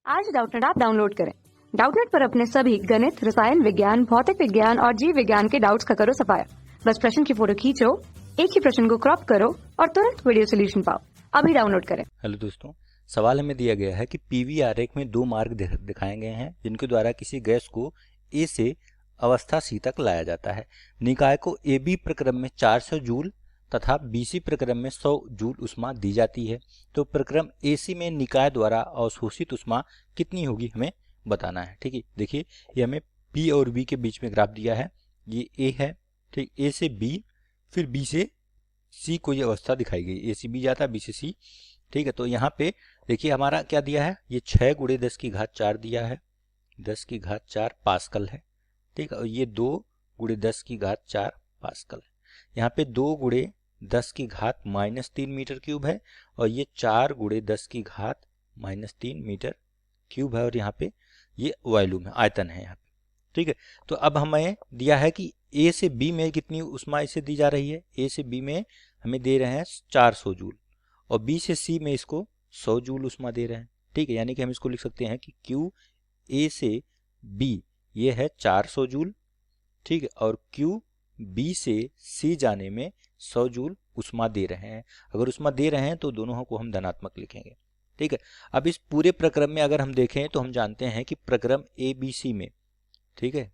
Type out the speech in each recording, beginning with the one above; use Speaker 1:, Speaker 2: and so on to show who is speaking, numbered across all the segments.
Speaker 1: आज Doubtnut app download करें। Doubtnut पर अपने सभी गणित, रसायन विज्ञान, भौतिक विज्ञान और जीव विज्ञान के डाउट्स का करो सफाया। बस प्रश्न की फोटो खींचो, एक ही प्रश्न को क्रॉप करो और तुरंत वीडियो सोल्यूशन पाओ। अभी डाउनलोड करें।
Speaker 2: हेलो दोस्तों, सवाल हमें दिया गया है कि पीवी आरेख में दो मार्ग दिखाए गए हैं जिनके द्वारा किसी गैस को ए से अवस्था सी तक लाया जाता है। निकाय को ए बी प्रक्रम में 400 जूल तथा बीसी प्रक्रम में 100 जूल उष्मा दी जाती है। तो प्रक्रम एसी में निकाय द्वारा अवशोषित उष्मा कितनी होगी हमें बताना है। ठीक है, देखिए ये हमें पी और बी के बीच में ग्राफ दिया है। ये ए है, ठीक, ए से बी, फिर बी से सी कोई अवस्था दिखाई गई। ए से बी जाता है, बी से सी। ठीक है, तो यहाँ पे देखिए हमारा क्या दिया है, ये 6 गुणे 10 की घात 4 दिया है। 10 की घात 4 पास्कल है। ठीक है, और ये 2 गुणे 10 की घात 4 पास्कल है। यहाँ पे 2 गुणे 10 की घात -3 मीटर क्यूब है और ये 4 गुणे 10 की घात -3 मीटर क्यूब है। और यहाँ पे ये वॉल्यूम है, आयतन है यहाँ पे। ठीक है, तो अब हमें दिया है कि ए से बी में कितनी उष्मा इसे दी जा रही है। ए से बी में हमें दे रहे हैं 400 जूल और बी से सी में इसको 100 जूल उष्मा दे रहे हैं। ठीक है, यानी कि हम इसको लिख सकते हैं कि क्यू ए से बी ये है 400 जूल। ठीक है, और क्यू बी से सी जाने में 100 जूल उष्मा दे रहे हैं। अगर उष्मा दे रहे हैं तो दोनों को हम धनात्मक लिखेंगे। ठीक है, अब इस पूरे प्रक्रम में अगर हम देखें तो हम जानते हैं कि प्रक्रम ए बी सी में, ठीक है,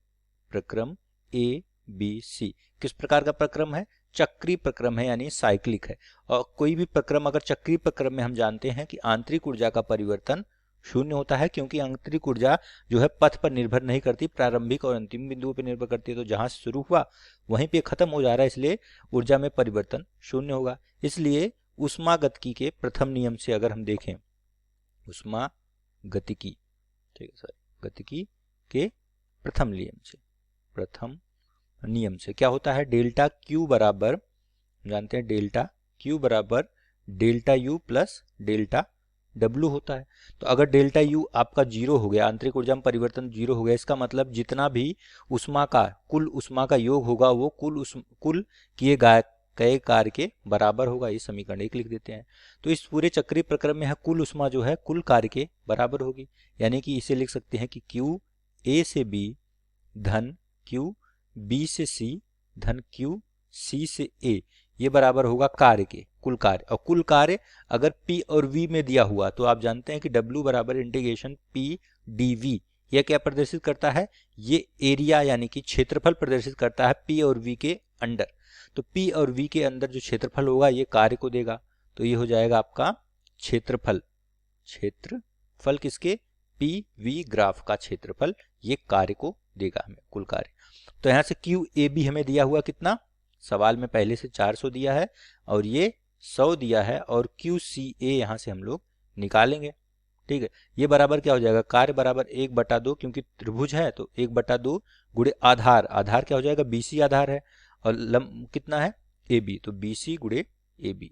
Speaker 2: प्रक्रम ए बी सी किस प्रकार का प्रक्रम है, चक्रीय प्रक्रम है, यानी साइक्लिक है। और कोई भी प्रक्रम अगर चक्रीय प्रक्रम में हम जानते हैं कि आंतरिक ऊर्जा का परिवर्तन शून्य होता है, क्योंकि आंतरिक ऊर्जा जो है पथ पर निर्भर नहीं करती, प्रारंभिक और अंतिम बिंदुओं पर निर्भर करती है। तो जहां से शुरू हुआ वहीं पे खत्म हो जा रहा है, इसलिए ऊर्जा में परिवर्तन शून्य होगा। इसलिए ऊष्मागतिकी के प्रथम नियम से अगर हम देखें, ऊष्मागतिकी, ठीक है सर, गतिकी के प्रथम नियम से क्या होता है, डेल्टा क्यू बराबर, जानते हैं डेल्टा क्यू बराबर delta U plus delta W होता है। तो अगर डेल्टा यू आपका 0 हो गया, आंतरिक ऊर्जा में परिवर्तन 0 हो गया, इसका मतलब जितना भी उष्मा का कुल उष्मा का योग होगा वो कुल किए गए कार्य के बराबर होगा। ये समीकरण 1 लिख देते हैं। तो इस पूरे चक्रीय प्रक्रम में है कुल उष्मा जो है कुल कार्य के बराबर होगी, यानी कि इसे लिख सकते हैं कि क्यू ए से बी धन क्यू बी से सी धन क्यू सी से ए, ये बराबर होगा कार्य के, कुल कार्य। और कुल कार्य अगर P और V में दिया हुआ तो आप जानते हैं कि W बराबर इंटीग्रेशन P dV, यह क्या प्रदर्शित करता है, ये एरिया यानी कि क्षेत्रफल प्रदर्शित करता है P और V के अंडर। तो P और V के अंदर जो क्षेत्रफल होगा ये कार्य को देगा। तो ये हो जाएगा आपका क्षेत्रफल किसके, PV ग्राफ का क्षेत्रफल, ये कार्य को देगा हमें, कुल कार्य। तो यहाँ से QAB हमें दिया हुआ कितना, सवाल में पहले से 400 दिया है और ये 100 दिया है, और QCA यहाँ से हम लोग निकालेंगे। ठीक है, ये बराबर क्या हो जाएगा, कार्य बराबर 1/2, क्योंकि त्रिभुज है तो 1/2 गुणे आधार, आधार क्या हो जाएगा, BC आधार है, और लंब कितना है AB, तो BC गुणे AB।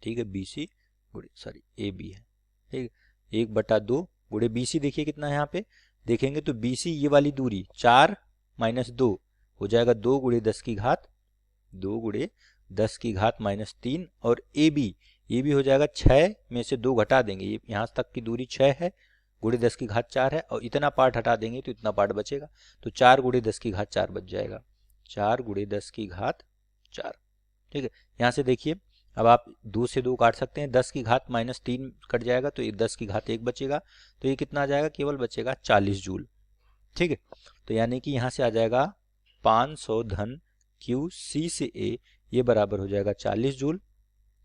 Speaker 2: ठीक है, BC गुणे AB है। ठीक है, 1/2 गुणे BC, देखिए कितना है यहाँ पे देखेंगे तो BC ये वाली दूरी 4 - 2 हो जाएगा 2 गुणे 10 की घात -3, और AB हो जाएगा 6 में से 2 घटा देंगे, ये यहाँ तक की दूरी 6 है, गुणे 10 की घात 4 है, और इतना पार्ट हटा देंगे तो इतना पार्ट बचेगा। तो 4 गुणे 10 की घात 4 बच जाएगा, 4 गुणे 10 की घात 4। ठीक है, यहाँ से देखिए अब आप 2 से 2 काट सकते हैं, 10 की घात -3 कट जाएगा तो ये 10 की घात 1 बचेगा। तो ये कितना आ जाएगा, केवल बचेगा 40 जूल। ठीक है, तो यानी कि यहाँ से आ जाएगा 500 धन क्यू सी से ए, ये बराबर हो जाएगा 40 जूल।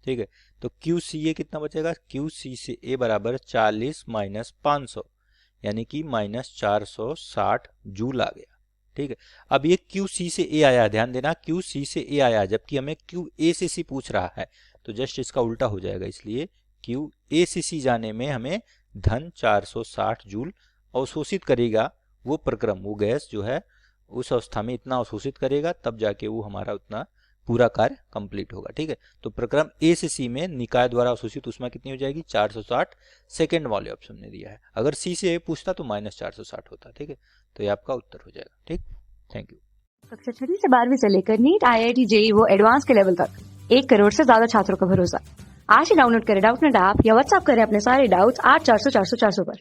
Speaker 2: ठीक है, तो क्यू सी ए कितना बचेगा, क्यू सी से ए बराबर 40 - 500, यानी कि -460 जूल आ गया। ठीक है, अब ये क्यू सी से ए आया, ध्यान देना क्यू सी से ए आया, जबकि हमें क्यू ए से सी पूछ रहा है, तो जस्ट इसका उल्टा हो जाएगा। इसलिए क्यू ए से सी जाने में हमें धन 460 जूल अवशोषित करेगा वो प्रक्रम, वो गैस जो है उस अवस्था में इतना अवशोषित करेगा, तब जाके वो हमारा उतना पूरा कार्य कंप्लीट होगा। ठीक है, तो प्रक्रम ए से सी में निकाय द्वारा अवशोषित उष्मा कितनी हो जाएगी, 460, सेकंड वाले ऑप्शन ने दिया है। अगर सी से ए पूछता तो -460 होता। ठीक है, तो ये आपका उत्तर हो जाएगा। ठीक, थैंक यू।
Speaker 1: कक्षा 6 से 12वीं से लेकर नीट, IIT, JEE वो एडवांस के लेवल तक 1 करोड़ से ज्यादा छात्रों का भरोसा। आज ही डाउनलोड करें डाउटनेट ऐप या व्हाट्सएप करें अपने सारे डाउट्स 8400 400 400 पर।